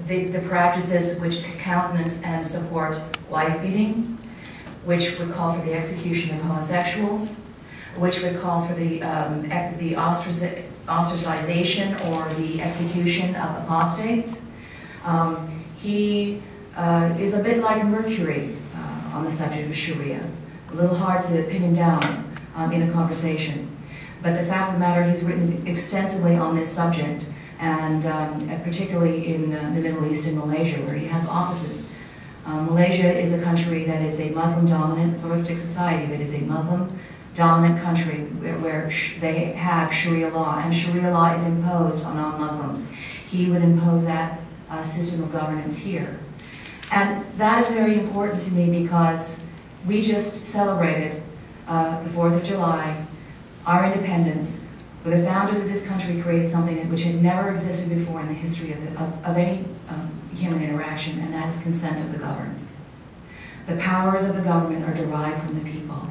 the practices which countenance and support wife-beating, which would call for the execution of homosexuals, which would call for the ostracization or the execution of apostates. He is a bit like Mercury on the subject of Sharia. A little hard to pin him down in a conversation. But the fact of the matter, he's written extensively on this subject, and particularly in the Middle East and Malaysia, where he has offices. Malaysia is a country that is a Muslim-dominant pluralistic society. It is a Muslim-dominant country where they have Sharia law, and Sharia law is imposed on non-Muslims. He would impose that system of governance here. And that is very important to me because we just celebrated the 4th of July, our independence, where the founders of this country created something which had never existed before in the history of any human interaction, and that is consent of the governed. The powers of the government are derived from the people.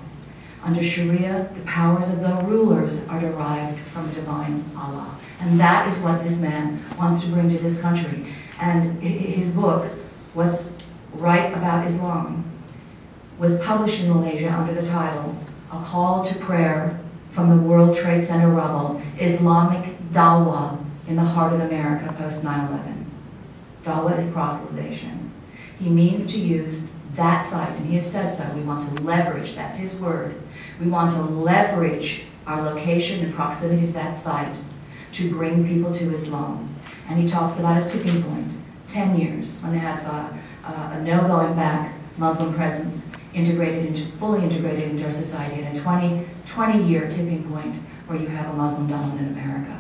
Under Sharia, the powers of the rulers are derived from divine Allah. And that is what this man wants to bring to this country. And his book, What's Right About Islam, was published in Malaysia under the title, A Call to Prayer from the World Trade Center Rubble, Islamic Dawah in the Heart of America post 9/11. Dawah is proselytization. He means to use that site, and he has said so. We want to leverage, that's his word. We want to leverage our location and proximity to that site to bring people to Islam. And he talks about a tipping point, 10 years, when they have a no going back Muslim presence fully integrated into our society, and a 20-year tipping point where you have a Muslim dominant America.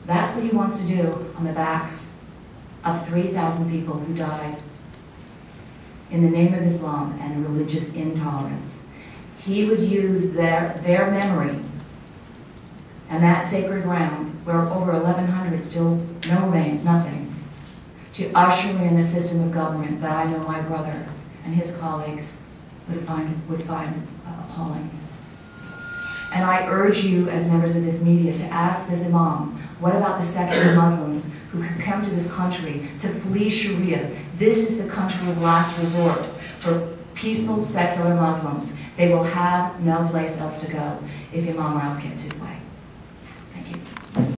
That's what he wants to do on the backs of 3,000 people who died in the name of Islam and religious intolerance. He would use their memory and that sacred ground, where over 1,100 still no remains, nothing, to usher in a system of government that I know my brother and his colleagues would find appalling. And I urge you, as members of this media, to ask this Imam, what about the secular Muslims who could come to this country to flee Sharia? This is the country of last resort for peaceful secular Muslims. They will have no place else to go if Imam Rauff gets his way.